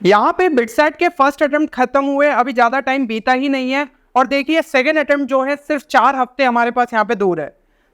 यहाँ पे बिटसेट के फर्स्ट अटेम्प्ट खत्म हुए, अभी ज़्यादा टाइम बीता ही नहीं है और देखिए सेकेंड अटेम्प्ट जो है सिर्फ 4 हफ्ते हमारे पास यहाँ पे दूर है।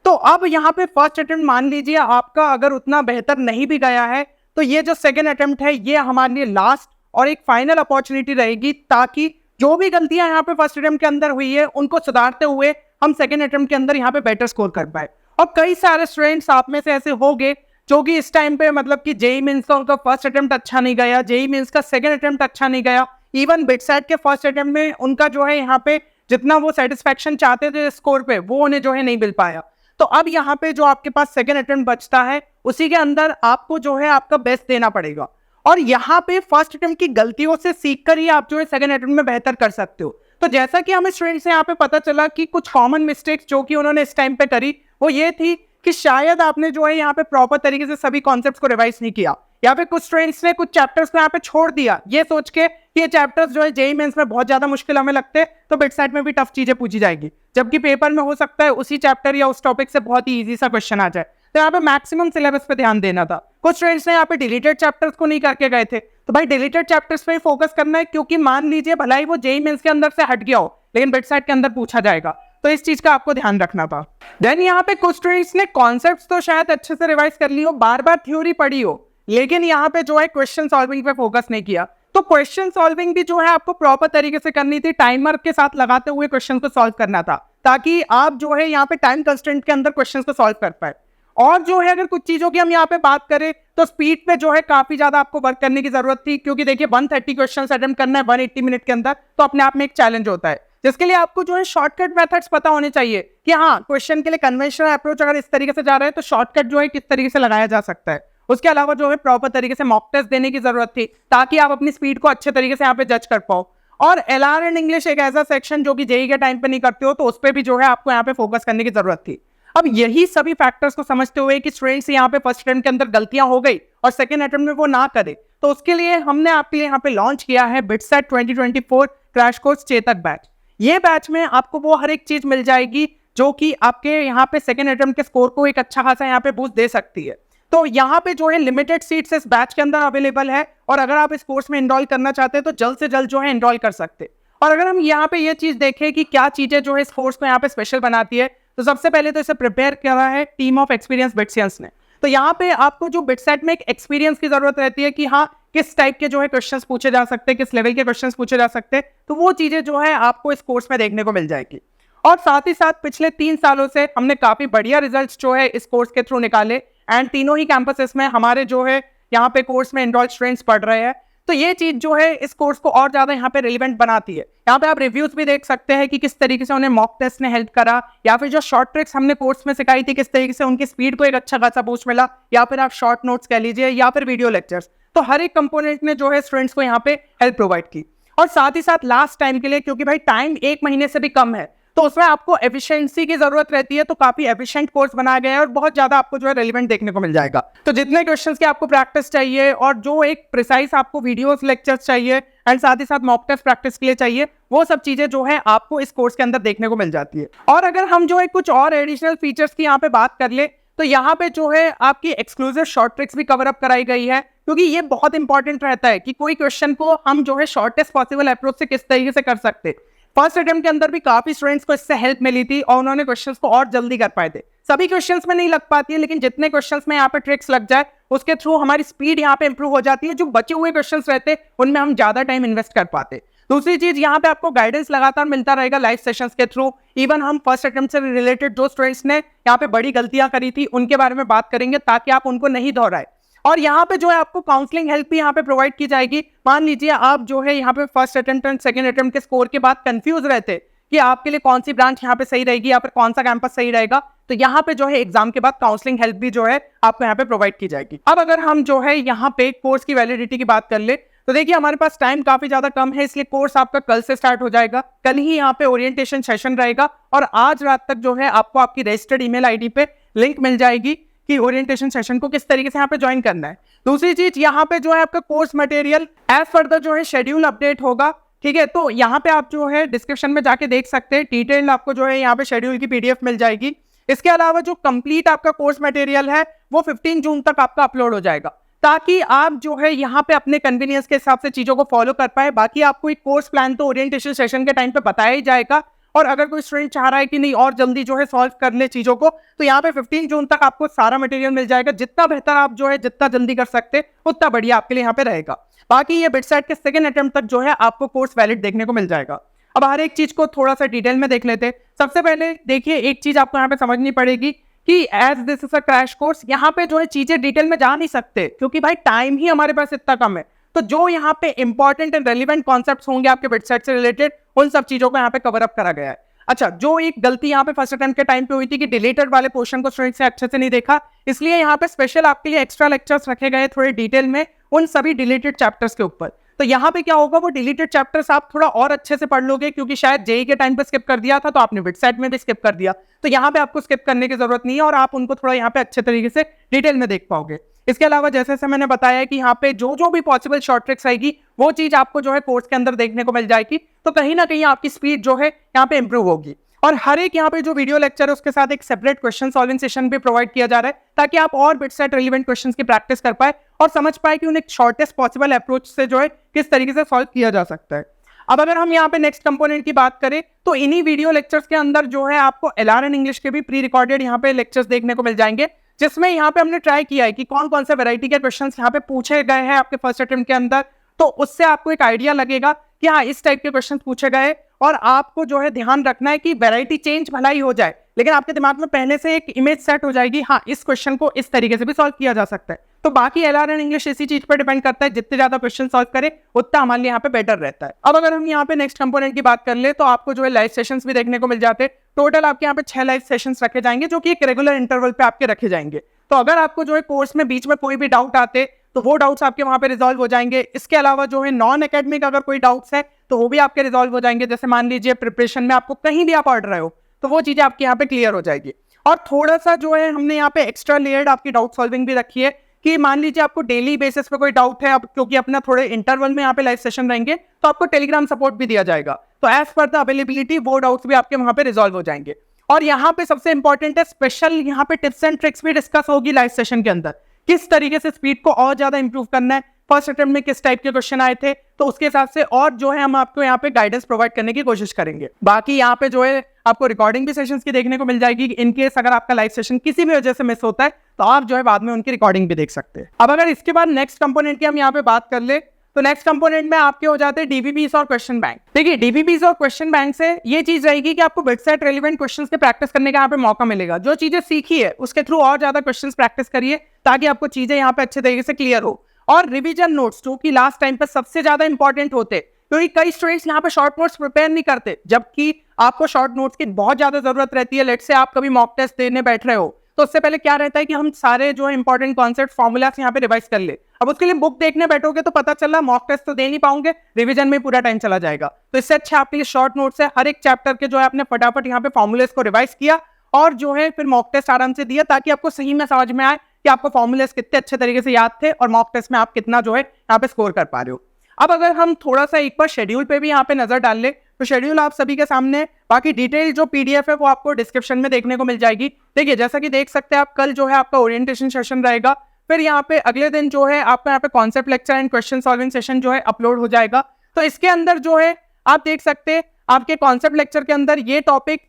तो अब यहाँ पे फर्स्ट अटेम्प्ट मान लीजिए आपका अगर उतना बेहतर नहीं भी गया है तो ये जो सेकेंड अटेम्प्ट है ये हमारे लिए लास्ट और एक फाइनल अपॉर्चुनिटी रहेगी, ताकि जो भी गलतियां यहाँ पे फर्स्ट अटेम्प्ट के अंदर हुई है उनको सुधारते हुए हम सेकेंड अटेम्प्ट के अंदर यहाँ पे बेटर स्कोर कर पाए। और कई सारे स्टूडेंट्स आप में से ऐसे हो गए जो कि इस टाइम पे मतलब कि जेई मेंस का उनका फर्स्ट अटेम्प्ट अच्छा नहीं गया, जेई मेंस का सेकंड अटेम्प्ट अच्छा नहीं गया, इवन बिटसेट के फर्स्ट अटेम्प्ट में उनका जो है यहाँ पे जितना वो सेटिस्फेक्शन चाहते थे स्कोर पे वो उन्हें जो है नहीं मिल पाया। तो अब यहाँ पे जो आपके पास सेकंड अटेम्प्ट बचता है उसी के अंदर आपको जो है आपका बेस्ट देना पड़ेगा और यहाँ पे फर्स्ट अटेम्प्ट की गलतियों से सीखकर ही आप जो है सेकंड अटेम्प्ट में बेहतर कर सकते हो। तो जैसा कि हमें स्टूडेंट्स से यहाँ पे पता चला कि कुछ कॉमन मिस्टेक्स जो कि उन्होंने इस टाइम पे करी वो ये थी कि शायद आपने जो है यहाँ पे प्रॉपर तरीके से सभी कॉन्सेप्ट्स को रिवाइज नहीं किया, या फिर कुछ स्टूडेंट्स ने कुछ चैप्टर्स को यहाँ पे छोड़ दिया ये सोच के कि ये चैप्टर्स जो है जेईई मेंस में बहुत ज्यादा मुश्किल हमें लगते हैं तो बिटसेट में भी टफ चीजें पूछी जाएगी, जबकि पेपर में हो सकता है उसी चैप्टर या उस टॉपिक से बहुत ही ईजी सा क्वेश्चन आ जाए। तो यहाँ पे मैक्सिमम सिलेबस पे ध्यान देना था। कुछ स्टूडेंट्स ने यहाँ पे डिलीटेड चैप्टर्स को नहीं करके गए थे, तो भाई डिलीटेड चैप्टर्स पे ही फोकस करना है, क्योंकि मान लीजिए भला ही वो जेईई मेंस के अंदर से हट गया हो लेकिन बिटसेट के अंदर पूछा जाएगा, तो इस चीज का आपको ध्यान रखना था। देन यहाँ पे कुछ स्टूडेंट्स ने कॉन्सेप्ट्स तो शायद अच्छे से रिवाइज कर ली हो, बार बार थ्योरी पढ़ी हो, लेकिन यहाँ पे जो है क्वेश्चन सॉल्विंग पे फोकस नहीं किया। तो क्वेश्चन सॉल्विंग भी जो है आपको प्रॉपर तरीके से करनी थी, टाइमर के साथ लगाते हुए क्वेश्चन को सॉल्व करना था, ताकि आप जो है यहाँ पे टाइम कंस्ट्रेंट के अंदर क्वेश्चन को सॉल्व कर पाए। और जो है अगर कुछ चीजों की हम यहाँ पे बात करें तो स्पीड पे जो है काफी ज्यादा आपको वर्क करने की जरूरत थी, क्योंकि देखिए 130 क्वेश्चन अटेम्प्ट करना है 180 मिनट के अंदर, तो अपने आप में एक चैलेंज होता है, जिसके लिए आपको जो है शॉर्टकट मेथड्स पता होने चाहिए कि हाँ क्वेश्चन के लिए कन्वेंशनल अप्रोच अगर इस तरीके से जा रहे हैं तो शॉर्टकट जो है किस तरीके से लगाया जा सकता है। उसके अलावा जो है प्रॉपर तरीके से मॉक टेस्ट देने की जरूरत थी, ताकि आप अपनी स्पीड को अच्छे तरीके से यहाँ पे जज कर पाओ। और एलआर एंड इंग्लिश एक ऐसा सेक्शन जो कि जेईई के टाइम पे नहीं करते हो, तो उस पर भी जो है आपको यहाँ पे फोकस करने की जरूरत थी। अब यही सभी फैक्टर्स को समझते हुए कि स्टूडेंट्स यहाँ पे फर्स्ट अटेम्प्ट के अंदर गलतियां हो गई और सेकंड अटेम्प्ट में वो ना करे, तो उसके लिए हमने आपके लिए यहाँ पे लॉन्च किया है BITSAT 2024 crash course Chetak batch. ये बैच में आपको वो हर एक चीज मिल जाएगी जो कि आपके यहाँ पे सेकंड अटेम्प्ट के स्कोर को एक अच्छा खासा यहाँ पे बूस्ट दे सकती है। तो यहाँ पे जो है लिमिटेड सीट्स इस बैच के अंदर अवेलेबल है, और अगर आप इस कोर्स में एनरोल करना चाहते हैं तो जल्द से जल्द जो है एनरोल कर सकते हैं। और अगर हम यहाँ पे ये चीज देखें कि क्या चीजें जो है इस कोर्स को यहाँ पे स्पेशल बनाती है, तो सबसे पहले तो इसे प्रिपेयर करा है टीम ऑफ एक्सपीरियंस बिटसियंस ने। तो यहाँ पे आपको जो बिटसेट में एक एक्सपीरियंस की जरूरत रहती है कि हाँ किस टाइप के जो है क्वेश्चंस पूछे जा सकते हैं, किस लेवल के क्वेश्चंस पूछे जा सकते हैं, तो वो चीजें जो है आपको इस कोर्स में देखने को मिल जाएगी। और साथ ही साथ पिछले 3 सालों से हमने काफी बढ़िया रिजल्ट्स जो है इस कोर्स के थ्रू निकाले, एंड तीनों ही कैंपसेस में हमारे जो है यहाँ पे कोर्स में एनरोल्ड स्टूडेंट्स पढ़ रहे हैं। तो ये चीज जो है इस कोर्स को और ज्यादा यहाँ पे रिलेवेंट बनाती है। यहाँ पे आप रिव्यूज भी देख सकते हैं कि किस तरीके से उन्हें मॉक टेस्ट ने हेल्प करा, या फिर जो शॉर्ट ट्रिक्स हमने कोर्स में सिखाई थी किस तरीके से उनकी स्पीड को एक अच्छा खासा बूस्ट मिला, या फिर आप शॉर्ट नोट्स कह लीजिए या फिर वीडियो लेक्चर्स। तो हर एक कंपोनेंट ने जो है स्टूडेंट्स को यहाँ पे हेल्प प्रोवाइड की। और साथ ही साथ लास्ट टाइम के लिए, क्योंकि भाई टाइम 1 महीने से भी कम है, तो उसमें आपको एफिशिएंसी की जरूरत रहती है, तो काफी एफिशिएंट कोर्स बनाया गया है और बहुत ज्यादा आपको जो है रेलिवेंट देखने को मिल जाएगा। तो जितने क्वेश्चंस की आपको प्रैक्टिस चाहिए और जो एक प्रिसाइज आपको वीडियोस लेक्चर्स चाहिए एंड साथ ही साथ मॉक टेस्ट प्रैक्टिस के लिए चाहिए, वो सब चीजें जो है आपको इस कोर्स के अंदर देखने को मिल जाती है। और अगर हम जो है कुछ और एडिशनल फीचर्स की यहाँ पे बात कर ले, तो यहाँ पे जो है आपकी एक्सक्लूसिव शॉर्ट ट्रिक्स भी कवर अप कराई गई है, क्योंकि ये बहुत इंपॉर्टेंट रहता है कि कोई क्वेश्चन को हम जो है शॉर्टेस्ट पॉसिबल अप्रोच से किस तरीके से कर सकते हैं। फर्स्ट अटेम्प्ट के अंदर भी काफी स्टूडेंट्स को इससे हेल्प मिली थी और उन्होंने क्वेश्चंस को और जल्दी कर पाए थे। सभी क्वेश्चंस में नहीं लग पाती है, लेकिन जितने क्वेश्चंस में यहाँ पे ट्रिक्स लग जाए उसके थ्रू हमारी स्पीड यहाँ पे इंप्रूव हो जाती है। जो बचे हुए क्वेश्चंस रहते उनमें हम ज्यादा टाइम इन्वेस्ट कर पाते। दूसरी चीज, यहाँ पे आपको गाइडेंस लगातार मिलता रहेगा लाइव सेशंस के थ्रू। इवन हम फर्स्ट अटेम्प्ट से रिलेटेड जो स्टूडेंट्स ने यहाँ पे बड़ी गलतियां करी थी उनके बारे में बात करेंगे, ताकि आप उनको नहीं दोहराए। और यहाँ पे जो है आपको काउंसलिंग हेल्प भी यहाँ पे प्रोवाइड की जाएगी। मान लीजिए आप जो है यहाँ पे first attempt and second attempt के स्कोर के बाद कंफ्यूज रहते कि आपके लिए कौन सी ब्रांच यहाँ पे सही रहेगी या फिर कौन सा कैंपस सही रहेगा, तो यहाँ पे जो है एग्जाम के बाद काउंसलिंग हेल्प भी जो है आपको यहाँ पे प्रोवाइड की जाएगी। अब अगर हम जो है यहाँ पे कोर्स की वैलिडिटी की बात कर ले, तो देखिए हमारे पास टाइम काफी ज्यादा कम है, इसलिए कोर्स आपका कल से स्टार्ट हो जाएगा। कल ही यहाँ पे ओरिएंटेशन सेशन रहेगा और आज रात तक जो है आपको आपकी रजिस्टर्ड ईमेल आईडी पे लिंक मिल जाएगी कि ओरिएंटेशन सेशन को किस तरीके से यहाँ पे ज्वाइन करना है। दूसरी चीज, यहाँ पे जो है आपका कोर्स मटेरियल एज फर्दर जो है शेड्यूल अपडेट होगा, ठीक है। तो यहाँ पे आप जो है डिस्क्रिप्शन में जाके देख सकते हैं, डिटेल आपको जो है यहाँ पे शेड्यूल की पीडीएफ मिल जाएगी। इसके अलावा जो कंप्लीट आपका कोर्स मटेरियल है वो 15 जून तक आपका अपलोड हो जाएगा। ताकि आप जो है यहाँ पे अपने कन्वीनियंस के हिसाब से चीज़ों को फॉलो कर पाए। बाकी आपको एक कोर्स प्लान तो ओरिएंटेशन सेशन के टाइम पे बताया ही जाएगा, और अगर कोई स्टूडेंट चाह रहा है कि नहीं और जल्दी जो है सॉल्व कर ले चीज़ों को, तो यहाँ पे 15 जून तक आपको सारा मटेरियल मिल जाएगा। जितना बेहतर आप जो है जितना जल्दी कर सकते उतना बढ़िया आपके लिए यहाँ पे रहेगा। बाकी ये बिटसेट के सेकंड अटेम्प्ट तक जो है आपको कोर्स वैलिड देखने को मिल जाएगा। अब हर एक चीज को थोड़ा सा डिटेल में देख लेते हैं। सबसे पहले देखिए, एक चीज आपको यहाँ पे समझनी पड़ेगी कि as this is a crash course, यहाँ पे जो है चीजें डिटेल में जा नहीं सकते, क्योंकि भाई टाइम ही हमारे पास इतना कम है। तो जो यहाँ पे इंपॉर्टेंट एंड रेलिवेंट कॉन्सेप्ट्स होंगे आपके बिटसेट से रिलेटेड, उन सब चीजों को यहाँ पे कवर अप करा गया है। अच्छा, जो एक गलती यहाँ पे फर्स्ट अटेम्प्ट के टाइम पे हुई थी कि डिलीटेड वाले पोर्शन को स्टूडेंट से अच्छे से नहीं देखा, इसलिए यहाँ पे स्पेशल आपके लिए एक्स्ट्रा लेक्चर्स रखे गए थोड़े डिटेल में उन सभी डिलीटेड चैप्टर्स के ऊपर। तो यहाँ पे क्या होगा, वो डिलीटेड चैप्टर्स आप थोड़ा और अच्छे से पढ़ लोगे, क्योंकि शायद जेई के टाइम पे स्किप कर दिया था तो आपने बिटसेट में भी स्किप कर दिया। तो यहाँ पे आपको स्किप करने की जरूरत नहीं है, और आप उनको थोड़ा यहाँ पे अच्छे तरीके से डिटेल में देख पाओगे। इसके अलावा जैसे जैसे मैंने बताया कि यहाँ पे जो जो भी पॉसिबल शॉर्ट ट्रिक्स आएगी वो चीज आपको जो है कोर्स के अंदर देखने को मिल जाएगी। तो कहीं ना कहीं आपकी स्पीड जो है यहाँ पे इंप्रूव होगी। और हर एक यहाँ पे जो वीडियो लेक्चर है उसके साथ एक सेपरेट क्वेश्चन सॉल्विंग सेशन भी प्रोवाइड किया जा रहा है, ताकि आप और बिटसेट रेलिवेंट क्वेश्चंस की प्रैक्टिस कर पाए और समझ पाए कि उन्हें शॉर्टेस्ट पॉसिबल अप्रोच से जो है किस तरीके से सॉल्व किया जा सकता है। अब अगर हम यहाँ पे नेक्स्ट कंपोनेंट की बात करें, तो इन्हीं वीडियो लेक्चर्स के अंदर जो है आपको LRN इंग्लिश के भी प्री रिकॉर्डेड यहाँ पे लेक्चर्स देखने को मिल जाएंगे, जिसमें यहाँ पे हमने ट्राई किया है कि कौन कौन से वैरायटी के क्वेश्चंस यहाँ पे पूछे गए हैं आपके फर्स्ट अटेम्प्ट के अंदर। तो उससे आपको एक आइडिया लगेगा कि हाँ, इस टाइप के क्वेश्चन पूछे गए। और आपको जो है ध्यान रखना है कि वैरायटी चेंज भला ही हो जाए, लेकिन आपके दिमाग में पहले से एक इमेज सेट हो जाएगी, हाँ इस क्वेश्चन को इस तरीके से भी सॉल्व किया जा सकता है। तो बाकी LRN इंग्लिश इसी चीज पर डिपेंड करता है, जितने ज्यादा क्वेश्चन सॉल्व करे उतना हमारे लिए यहाँ पे बेटर रहता है। अब अगर हम यहाँ पे नेक्स्ट कंपोनेंट की बात कर ले, तो आपको जो है लाइव सेशंस भी देखने को मिल जाते हैं। टोटल आपके यहाँ पे 6 लाइव सेशंस रखे जाएंगे, जो कि एक रेगुलर इंटरवल पे आपके रखे जाएंगे। तो अगर आपको जो है कोर्स में बीच में कोई भी डाउट आते तो वो डाउट्स आपके वहां पे रिजॉल्व हो जाएंगे। इसके अलावा जो है नॉन एकेडमिक अगर कोई डाउट्स है तो वो भी आपके रिजॉल्व हो जाएंगे। जैसे मान लीजिए प्रिपरेशन में आपको कहीं भी आप पढ़ रहे हो, तो वो चीजें आपके यहाँ पे क्लियर हो जाएगी। और थोड़ा सा जो है हमने यहाँ पे एक्स्ट्रा लेयर्ड आपकी डाउट सॉल्विंग भी रखी है, कि मान लीजिए आपको डेली बेसिस पे कोई डाउट है, अब क्योंकि अपना थोड़े इंटरवल में यहाँ पे लाइव सेशन रहेंगे, तो आपको टेलीग्राम सपोर्ट भी दिया जाएगा। तो एज पर द अवेलेबिलिटी वो डाउट्स भी आपके वहां पे रिजॉल्व हो जाएंगे। और यहाँ पे सबसे इंपॉर्टेंट है, स्पेशल यहाँ पे टिप्स एंड ट्रिक्स भी डिस्कस होगी लाइव सेशन के अंदर, किस तरीके से स्पीड को और ज्यादा इंप्रूव करना है, फर्स्ट अटेम्प्ट में किस टाइप के क्वेश्चन आए थे, तो उसके हिसाब से और जो है हम आपको यहाँ पे गाइडेंस प्रोवाइड करने की कोशिश करेंगे। बाकी यहाँ पे जो है आपको रिकॉर्डिंग भी सेशंस की देखने को मिल जाएगी। इनकेस अगर आपका लाइव सेशन किसी भी वजह से मिस होता है तो आप जो है बाद में उनकी रिकॉर्डिंग भी देख सकते हैं। अब अगर इसके बाद नेक्स्ट कंपोनेंट की हम यहाँ पे बात कर ले, तो नेक्स्ट कंपोनेंट में आपके हो जाते हैं डीबीपीस और क्वेश्चन बैंक। देखिए, डीबीपीस और क्वेश्चन बैंक से ये चीज रहेगी कि आपको बिटसेट रेलिवेंट क्वेश्चंस के प्रैक्टिस करने का यहाँ पे मौका मिलेगा। जो चीजें सीखी है उसके थ्रू और ज्यादा क्वेश्चंस प्रैक्टिस करिए, ताकि आपको चीजें यहाँ पे अच्छे तरीके से क्लियर हो। और रिवीजन नोट्स, जो कि लास्ट टाइम पे सबसे ज्यादा इंपॉर्टेंट होते, क्योंकि कई स्टूडेंट्स यहाँ पे शॉर्ट नोट्स प्रिपेयर नहीं करते, जबकि आपको शॉर्ट नोट्स की बहुत ज्यादा जरूरत रहती है। लेट्स से आप कभी मॉक टेस्ट देने बैठ रहे हो, तो उससे पहले क्या रहता है कि हम सारे जो है इंपॉर्टेंट कॉन्सेप्ट फॉर्मूलास यहाँ पे रिवाइज कर ले। अब उसके लिए बुक देखने बैठोगे तो पता चला मॉक टेस्ट तो दे नहीं पाओगे, रिवीजन में पूरा टाइम चला जाएगा। तो इससे अच्छा आपके लिए शॉर्ट नोट्स है, हर एक चैप्टर के जो है आपने फटाफट यहाँ पे फॉर्मूलेस को रिवाइज किया और जो है फिर मॉक टेस्ट आराम से दिया, ताकि आपको सही में समझ में आए कि आपको फॉर्मूलेस कितने अच्छे तरीके से याद थे और मॉक टेस्ट में आप कितना जो है यहाँ पे स्कोर कर पा रहे हो। अब अगर हम थोड़ा सा एक बार शेड्यूल पे भी यहाँ पे नजर डाल ले, तो शेड्यूल आप सभी के सामने, बाकी डिटेल जो पीडीएफ है वो आपको डिस्क्रिप्शन में देखने को मिल जाएगी। देखिए, जैसा कि देख सकते हैं आप, कल जो है आपका ओरिएंटेशन सेशन रहेगा, फिर यहाँ पे अगले दिन जो है आपका यहाँ पे concept lecture and question solving session जो है अपलोड हो जाएगा। तो इसके अंदर जो है आप देख सकते हैं आपके कॉन्सेप्ट लेक्चर के अंदर ये टॉपिक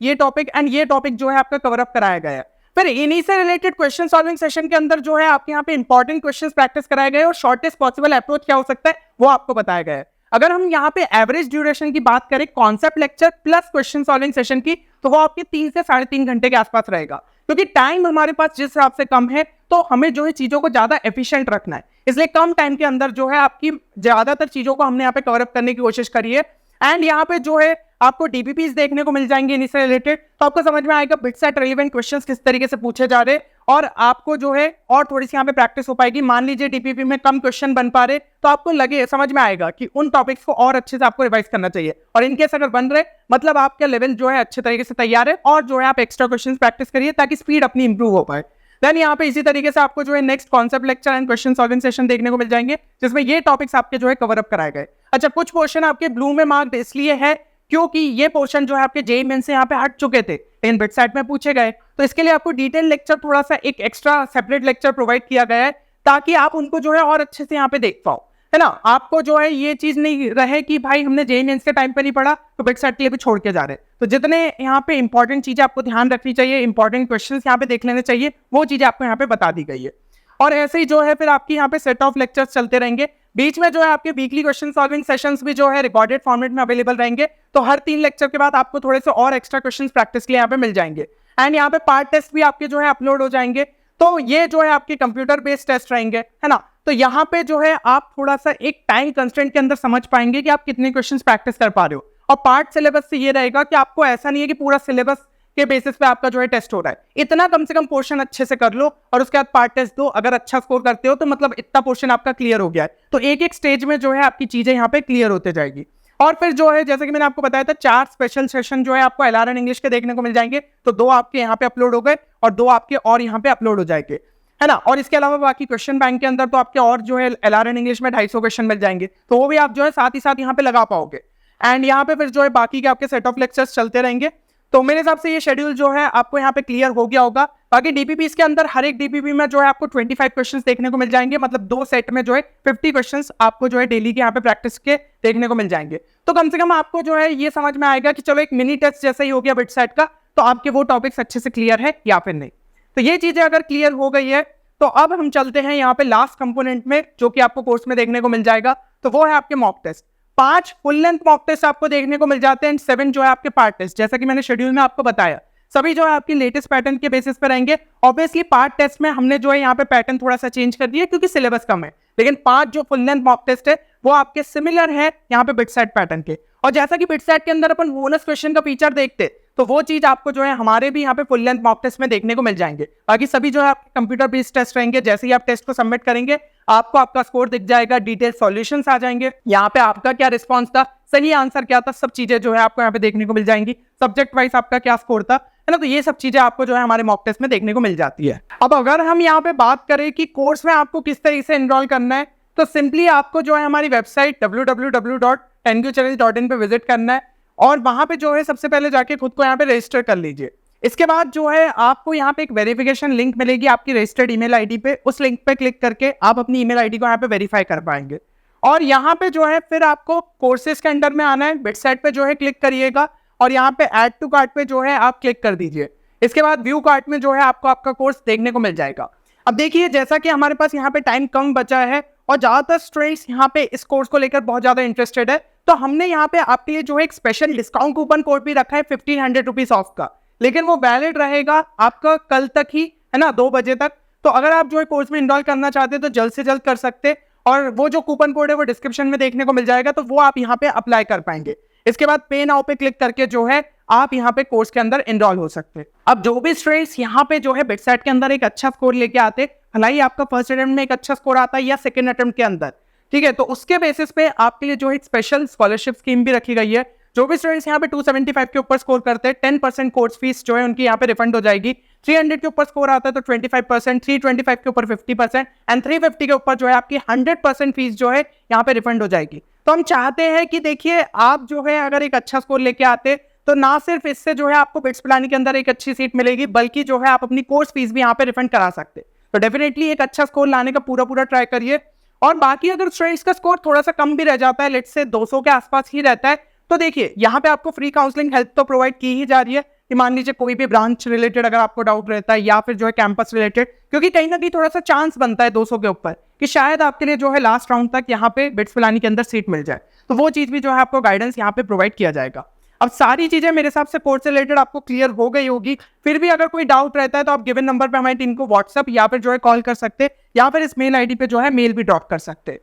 एंड ये टॉपिक जो है आपका कवर अप कराया गया है। फिर इन्हीं से रिलेटेड क्वेश्चन सॉल्विंग सेशन के अंदर जो है आपके यहाँ पे इंपॉर्टेंट क्वेश्चंस प्रैक्टिस कराए गए और शॉर्टेस्ट पॉसिबल अप्रोच क्या हो सकता है वो आपको बताया गया है। अगर हम यहाँ पे एवरेज ड्यूरेशन की बात करें concept lecture plus question solving session की, तो वो आपके 3 से 3.5 घंटे के आसपास रहेगा, क्योंकि टाइम हमारे पास जिस हिसाब से कम है, तो हमें जो है चीजों को ज्यादा एफिशिएंट रखना है। इसलिए कम टाइम के अंदर जो है आपकी ज्यादातर चीजों को हमने यहाँ पे कवर अप करने की कोशिश करी है। एंड यहाँ पे जो है आपको डीबीपीस देखने को मिल जाएंगे इनसे रिलेटेड, तो आपको समझ में आएगा बिटसेट रेलेवेंट क्वेश्चंस किस तरीके से पूछे जा रहे, और आपको जो है और थोड़ी सी यहाँ पे प्रैक्टिस हो पाएगी। मान लीजिए डीपीपी में कम क्वेश्चन बन पा रहे, तो आपको लगे समझ में आएगा कि उन टॉपिक्स को और अच्छे से आपको रिवाइज करना चाहिए, और इनकेस अगर बन रहे मतलब आपका लेवल जो है अच्छे तरीके से तैयार है, और जो है आप एक्स्ट्रा क्वेश्चन प्रैक्टिस करिए ताकि स्पीड अपनी इंप्रूव हो पाए। देन यहाँ पे इसी तरीके से आपको जो है next concept lecture and question solving session देखने को मिल जाएंगे, जिसमें ये टॉपिक्स आपके जो है कवर अप कराए गए। अच्छा, कुछ पोर्शन आपके ब्लू में मार्क्ड इसलिए है क्योंकि ये पोर्शन जो है आपके जेईई मेंस से यहाँ पे हट चुके थे, लेकिन बिटसेट में पूछे गए, तो इसके लिए आपको डिटेल लेक्चर थोड़ा सा एक एक्स्ट्रा सेपरेट लेक्चर प्रोवाइड किया गया है, ताकि आप उनको जो है और अच्छे से यहाँ पे देख पाओ, है ना। आपको जो है ये चीज नहीं रहे कि भाई हमने जेईई मेंस के टाइम पे नहीं पढ़ा तो बिट सेट के लिए भी छोड़ के जा रहे। तो जितने यहाँ पे इंपॉर्टेंट चीजें आपको ध्यान रखनी चाहिए, इंपॉर्टेंट क्वेश्चंस यहाँ पे देख लेने चाहिए, वो चीजें आपको यहाँ पे बता दी गई है। और ऐसे ही जो है फिर आपकी यहाँ पे सेट ऑफ लेक्चर्स चलते रहेंगे। बीच में जो है आपके वीकली क्वेश्चन सॉल्विंग सेशंस भी जो है रिकॉर्डेड फॉर्मेट में अवेलेबल रहेंगे। तो हर 3 लेक्चर के बाद आपको थोड़े से और एक्स्ट्रा क्वेश्चंस प्रैक्टिस के लिए यहाँ पे मिल जाएंगे। एंड यहाँ पे पार्ट टेस्ट भी आपके जो है अपलोड हो जाएंगे। तो ये जो है आपके कंप्यूटर बेस्ड टेस्ट रहेंगे, है ना। तो यहाँ पे जो है आप थोड़ा सा एक टाइम कंस्ट्रेंट के अंदर समझ पाएंगे कि आप कितने क्वेश्चंस प्रैक्टिस कर पा रहे हो। और पार्ट सिलेबस से ये रहेगा कि आपको ऐसा नहीं है कि पूरा सिलेबस के बेसिस पे आपका जो है टेस्ट हो रहा है। इतना कम से कम पोर्शन अच्छे से कर लो और उसके बाद पार्ट टेस्ट दो। अगर अच्छा स्कोर करते हो तो मतलब इतना पोर्शन आपका क्लियर हो गया है। तो एक एक स्टेज में जो है आपकी चीजें यहाँ पे क्लियर होते जाएगी। और फिर जो है जैसे कि मैंने आपको बताया था 4 स्पेशल सेशन जो है आपको LRN इंग्लिश के देखने को मिल जाएंगे। तो 2 आपके यहाँ पे अपलोड हो गए और 2 आपके और यहाँ पे अपलोड हो जाएंगे, है ना। और इसके अलावा बाकी क्वेश्चन बैंक के अंदर तो आपके और जो है LRN इंग्लिश में 250 क्वेश्चन मिल जाएंगे। तो वो भी आप जो है साथ ही साथ यहाँ पे लगा पाओगे। एंड यहाँ पे फिर जो है बाकी के आपके सेट ऑफ लेक्चर्स चलते रहेंगे। तो मेरे हिसाब से ये शेड्यूल जो है आपको यहाँ पे क्लियर हो गया होगा। बाकी डीपीपीस के अंदर हर एक डीपीपी में जो है आपको 25 क्वेश्चंस देखने को मिल जाएंगे। मतलब 2 सेट में जो है 50 क्वेश्चंस आपको जो है डेली के यहाँ पे प्रैक्टिस के देखने को मिल जाएंगे। तो कम से कम आपको जो है ये समझ में आएगा कि चलो एक मिनी टेस्ट जैसा ही हो गया बिट सेट का, तो आपके वो टॉपिक्स अच्छे से क्लियर है या फिर नहीं। तो ये चीजें अगर क्लियर हो गई है तो अब हम चलते हैं यहाँ पे लास्ट कंपोनेंट में, जो कि आपको कोर्स में देखने को मिल जाएगा। तो वो है आपके mock test. 5 full length mock test आपको देखने को मिल जाते हैं, 7 जो है आपके पार्ट टेस्ट। जैसा कि मैंने शेड्यूल में आपको बताया, सभी जो है आपकी लेटेस्ट पैटर्न के बेसिस पर रहेंगे। ऑब्वियसली पार्ट टेस्ट में हमने जो है यहाँ पे पैटर्न थोड़ा सा चेंज कर दिया क्योंकि सिलेबस कम है, लेकिन 5 जो फुल लेंथ मॉक टेस्ट है वो आपके सिमिलर है यहाँ पे बिटसेट पैटर्न के। और जैसा कि बिटसेट के अंदर अपन बोनस क्वेश्चन का फीचर देखते, तो वो चीज आपको जो है हमारे भी यहाँ पे फुल लेंथ मॉक टेस्ट में देखने को मिल जाएंगे। बाकी सभी जो है आपके कंप्यूटर बेस्ड टेस्ट रहेंगे। जैसे ही आप टेस्ट को सबमिट करेंगे आपको आपका स्कोर दिख जाएगा, डिटेल सॉल्यूशंस आ जाएंगे, यहाँ पे आपका क्या रिस्पॉन्स था, सही आंसर क्या था, सब चीजें जो है आपको यहाँ पे देखने को मिल जाएंगी। सब्जेक्ट वाइज आपका क्या स्कोर था, है ना। तो ये सब चीजें आपको जो है हमारे मॉक टेस्ट में देखने को मिल जाती है। अब अगर हम यहाँ पे बात करें कि कोर्स में आपको किस तरीके से एनरोल करना है, तो सिंपली आपको जो है हमारी वेबसाइट www.tenguchallenge.in पे विजिट करना है और वहां पे जो है सबसे पहले जाके खुद को यहाँ पे रजिस्टर कर लीजिए। इसके बाद जो है आपको यहाँ पे एक वेरिफिकेशन लिंक मिलेगी आपकी रजिस्टर्ड ईमेल आईडी पे। उस लिंक पे क्लिक करके आप अपनी ईमेल आईडी को यहाँ पे वेरीफाई कर पाएंगे। और यहाँ पे जो है फिर आपको कोर्सेज के अंडर में आना है, बिटसेट पे जो है क्लिक करिएगा और यहाँ पे ऐड टू कार्ट पे जो है आप क्लिक कर दीजिए। इसके बाद व्यू कार्ट में जो है आपको आपका कोर्स देखने को मिल जाएगा। अब देखिए जैसा कि हमारे पास यहाँ पे टाइम कम बचा है और ज्यादातर स्टूडेंट्स यहाँ पे इस कोर्स को लेकर बहुत ज्यादा इंटरेस्टेड है, तो हमने यहाँ पे आपके लिए जो है एक स्पेशल डिस्काउंट कूपन कोड भी रखा है 1500 रुपीज ऑफ का। लेकिन वो वैलिड रहेगा आपका कल तक ही, है ना, 2 बजे तक। तो अगर आप जो है कोर्स में इनरोल करना चाहते हैं तो जल्द से जल्द कर सकते, और वो जो कूपन कोड है वो डिस्क्रिप्शन में देखने को मिल जाएगा, तो वो आप यहाँ पे अप्लाई कर पाएंगे। इसके बाद पे नाउ पे क्लिक करके जो है आप यहाँ पे कोर्स के अंदर एनरोल हो सकते हैं। अब जो भी स्टूडेंट्स यहाँ पे जो है बिटसेट के अंदर एक अच्छा स्कोर लेके आते, भलाई आपका फर्स्ट अटेम्प्ट में एक अच्छा स्कोर आता है या सेकंड अटेम्प्ट के अंदर, ठीक है, तो उसके बेसिस पे आपके लिए जो है स्पेशल स्कॉलरशिप स्कीम भी रखी गई है। जो भी स्टूडेंट्स यहाँ पे 275 के ऊपर स्कोर करते हैं 10% कोर्स फीस जो है उनकी यहाँ पे रिफंड हो जाएगी। 300 के ऊपर स्कोर आता है तो 25%, 325 के ऊपर 50% एंड 350 के ऊपर जो है आपकी 100% फीस जो है यहाँ पे रिफंड हो जाएगी। तो हम चाहते हैं कि देखिए आप जो है अगर एक अच्छा स्कोर लेके आते तो ना सिर्फ इससे जो है आपको बिट्स पिलानी के अंदर एक अच्छी सीट मिलेगी, बल्कि जो है आप अपनी कोर्स फीस भी यहाँ पे रिफंड करा सकते। तो डेफिनेटली एक अच्छा स्कोर लाने का पूरा ट्राई करिए। और बाकी अगर स्टूडेंट्स का स्कोर थोड़ा सा कम भी रह जाता है, लेट्स से 200 के आसपास ही रहता है, तो देखिए यहाँ पे आपको फ्री काउंसलिंग हेल्प तो प्रोवाइड की ही जा रही है कि मान लीजिए कोई भी ब्रांच रिलेटेड अगर आपको डाउट रहता है या फिर जो है कैंपस रिलेटेड, क्योंकि कहीं ना कहीं थोड़ा सा चांस बनता है 200 के ऊपर कि शायद आपके लिए जो है लास्ट राउंड तक यहाँ पे बिट्स पिलानी के अंदर सीट मिल जाए, तो वो चीज भी जो है आपको गाइडेंस यहाँ पे प्रोवाइड किया जाएगा। अब सारी चीजें मेरे हिसाब से कोर्स से रिलेटेड आपको क्लियर हो गई होगी। फिर भी अगर कोई डाउट रहता है तो आप गिवन नंबर पे हमारी टीम को व्हाट्सअप या फिर जो है कॉल कर सकते, या फिर इस मेल आईडी पे जो है मेल भी ड्रॉप कर सकते।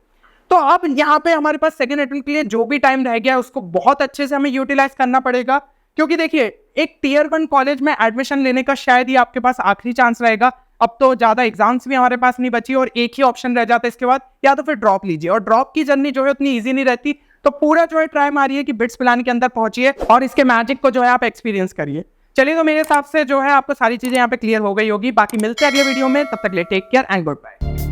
तो अब यहाँ पे हमारे पास सेकंड अटेम्प्ट के लिए जो भी टाइम रह गया है उसको बहुत अच्छे से हमें यूटिलाइज करना पड़ेगा, क्योंकि देखिए एक टियर 1 कॉलेज में एडमिशन लेने का शायद ही आपके पास आखिरी चांस रहेगा। अब तो ज्यादा एग्जाम्स भी हमारे पास नहीं बची और एक ही ऑप्शन रह जाता है इसके बाद, या तो फिर ड्रॉप लीजिए। और ड्रॉप की जर्नी जो है उतनी ईजी नहीं रहती, तो पूरा जो है ट्राई मारिए कि बिट्स पिलानी के अंदर पहुंचिए और इसके मैजिक को जो है आप एक्सपीरियंस करिए। चलिए, तो मेरे हिसाब से जो है आपको सारी चीजें यहाँ पे क्लियर हो गई होगी। बाकी मिलते हैं अगले वीडियो में, तब तक ले take care and good bye.